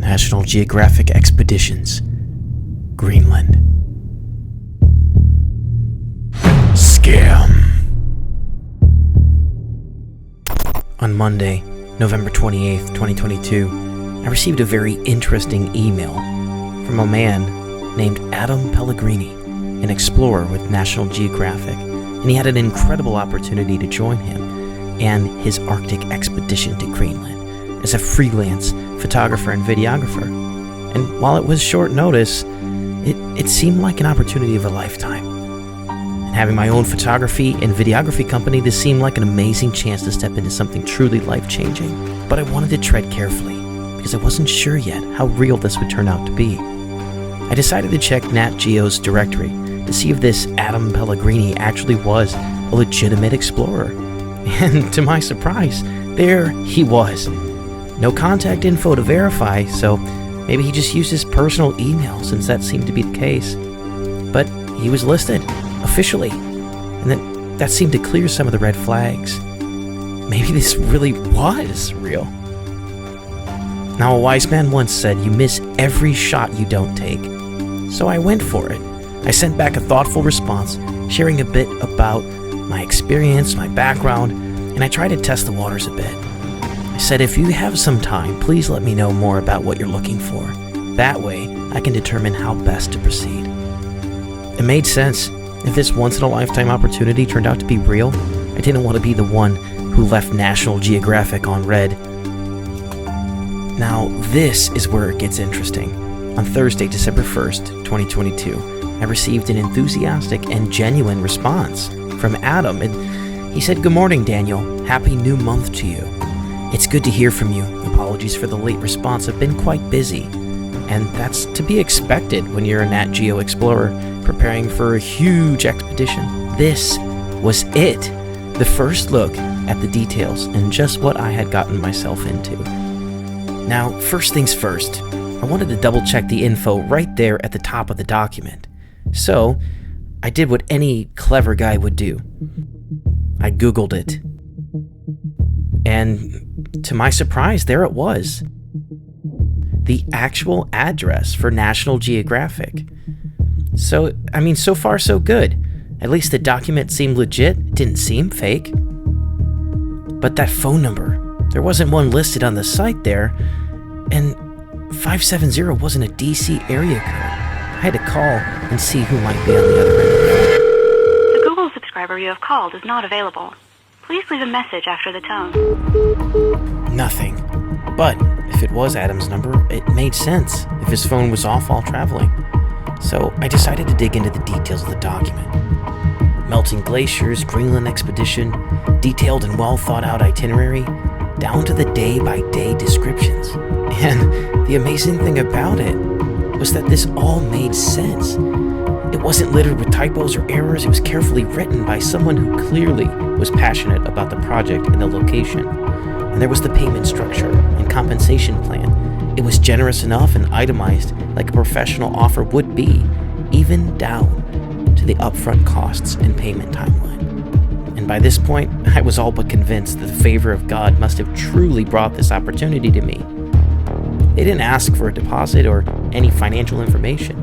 National Geographic Expeditions, Greenland. Scam. On Monday, November 28th, 2022, I received a very interesting email from a man named Adam Pellegrini, an explorer with National Geographic, and he had an incredible opportunity to join him and his Arctic expedition to Greenland as a freelance photographer and videographer. And while it was short notice, it seemed like an opportunity of a lifetime. And having my own photography and videography company, this seemed like an amazing chance to step into something truly life-changing. But I wanted to tread carefully, because I wasn't sure yet how real this would turn out to be. I decided to check Nat Geo's directory to see if this Adam Pellegrini actually was a legitimate explorer. And to my surprise, there he was. No contact info to verify, so maybe he just used his personal email, since that seemed to be the case. But he was listed, officially, and that seemed to clear some of the red flags. Maybe this really was real. Now, a wise man once said, "You miss every shot you don't take." So I went for it. I sent back a thoughtful response, sharing a bit about my experience, my background, and I tried to test the waters a bit. I said, "If you have some time, please let me know more about what you're looking for. That way, I can determine how best to proceed." It made sense. If this once-in-a-lifetime opportunity turned out to be real, I didn't want to be the one who left National Geographic on red. Now, this is where it gets interesting. On Thursday, December 1st, 2022, I received an enthusiastic and genuine response from Adam, and he said, "Good morning, Daniel. Happy new month to you. It's good to hear from you. Apologies for the late response. I've been quite busy." And that's to be expected when you're a Nat Geo explorer preparing for a huge expedition. This was it. The first look at the details and just what I had gotten myself into. Now, first things first, I wanted to double check the info right there at the top of the document. So, I did what any clever guy would do. I Googled it. And to my surprise, there it was. The actual address for National Geographic. So, so far so good. At least the document seemed legit, it didn't seem fake. But that phone number, there wasn't one listed on the site there, and 570 wasn't a DC area code. I had to call and see who might be on the other end of it. The Google subscriber you have called is not available. Please leave a message after the tone. Nothing. But if it was Adam's number, it made sense if his phone was off while traveling. So I decided to dig into the details of the document. Melting glaciers, Greenland expedition, detailed and well thought out itinerary, down to the day-by-day descriptions. And the amazing thing about it was that this all made sense. It wasn't littered with typos or errors. It was carefully written by someone who clearly was passionate about the project and the location. And there was the payment structure and compensation plan. It was generous enough and itemized like a professional offer would be, even down to the upfront costs and payment timeline. And by this point, I was all but convinced that the favor of God must have truly brought this opportunity to me. They didn't ask for a deposit or any financial information.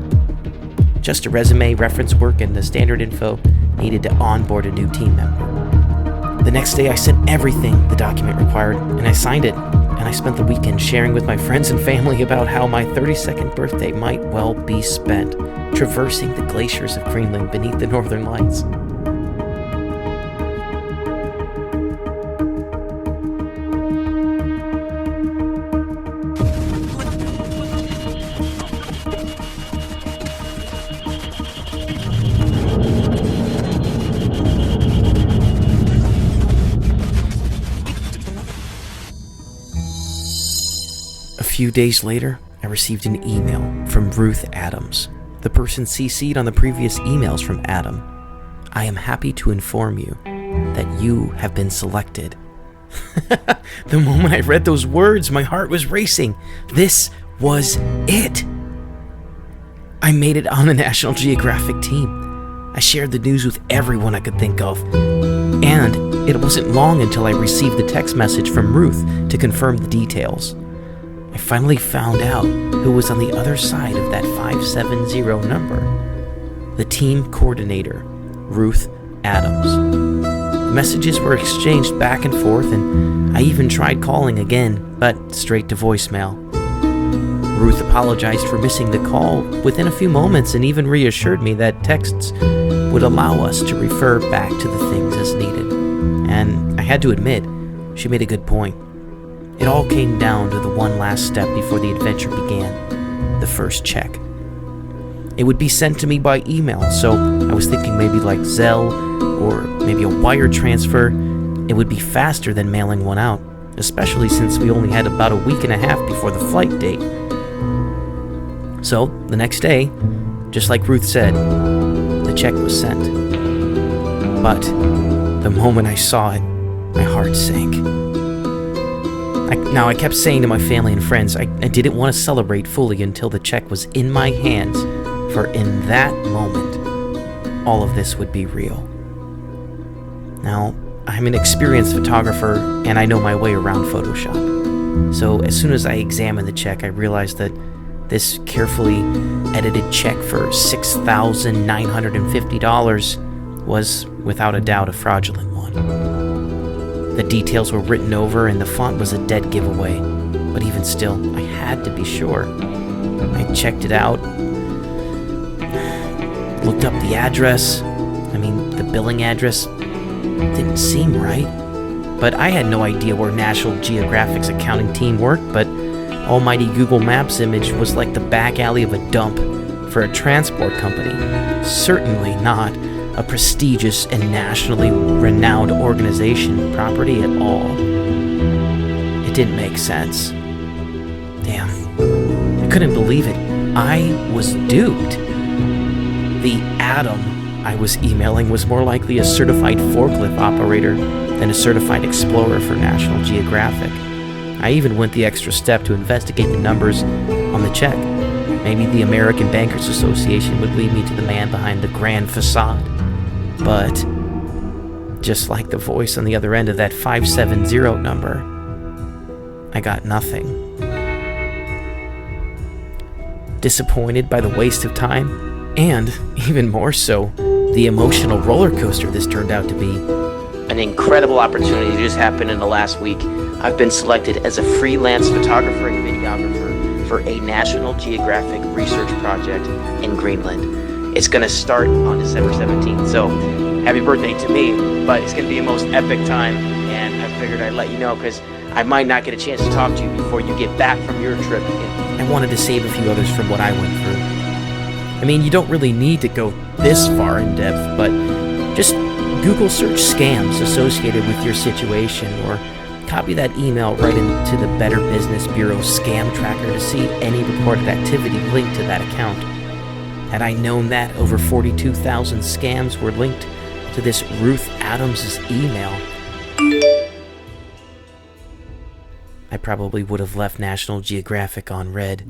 Just a resume, reference work, and the standard info needed to onboard a new team member. The next day, I sent everything the document required, and I signed it. And I spent the weekend sharing with my friends and family about how my 32nd birthday might well be spent traversing the glaciers of Greenland beneath the northern lights. A few days later, I received an email from Ruth Adams, the person CC'd on the previous emails from Adam. "I am happy to inform you that you have been selected." The moment I read those words, my heart was racing. This was it. I made it on the National Geographic team. I shared the news with everyone I could think of. And it wasn't long until I received the text message from Ruth to confirm the details. I finally found out who was on the other side of that 570 number. The team coordinator, Ruth Adams. Messages were exchanged back and forth, and I even tried calling again, but straight to voicemail. Ruth apologized for missing the call within a few moments and even reassured me that texts would allow us to refer back to the things as needed. And I had to admit, she made a good point. It all came down to the one last step before the adventure began, the first check. It would be sent to me by email, so I was thinking maybe like Zelle or maybe a wire transfer. It would be faster than mailing one out, especially since we only had about a week and a half before the flight date. So, the next day, just like Ruth said, the check was sent. But the moment I saw it, my heart sank. I kept saying to my family and friends, I didn't want to celebrate fully until the check was in my hands, for in that moment, all of this would be real. Now, I'm an experienced photographer, and I know my way around Photoshop. So as soon as I examined the check, I realized that this carefully edited check for $6,950 was, without a doubt, a fraudulent one. The details were written over and the font was a dead giveaway, but even still, I had to be sure. I checked it out, looked up the address. The billing address didn't seem right, but I had no idea where National Geographic's accounting team worked, but almighty Google Maps image was like the back alley of a dump for a transport company. Certainly not a prestigious and nationally renowned organization property at all. It didn't make sense. Damn. I couldn't believe it. I was duped. The Adam I was emailing was more likely a certified forklift operator than a certified explorer for National Geographic. I even went the extra step to investigate the numbers on the check. Maybe the American Bankers Association would lead me to the man behind the grand facade. But, just like the voice on the other end of that 570 number, I got nothing. Disappointed by the waste of time, and, even more so, the emotional roller coaster this turned out to be. An incredible opportunity just happened in the last week. I've been selected as a freelance photographer and videographer for a National Geographic research project in Greenland. It's going to start on December 17th, so happy birthday to me, but it's going to be a most epic time, and I figured I'd let you know because I might not get a chance to talk to you before you get back from your trip. I wanted to save a few others from what I went through. You don't really need to go this far in depth, but just Google search scams associated with your situation, or copy that email right into the Better Business Bureau scam tracker to see any reported activity linked to that account. Had I known that over 42,000 scams were linked to this Ruth Adams' email, I probably would have left National Geographic on red.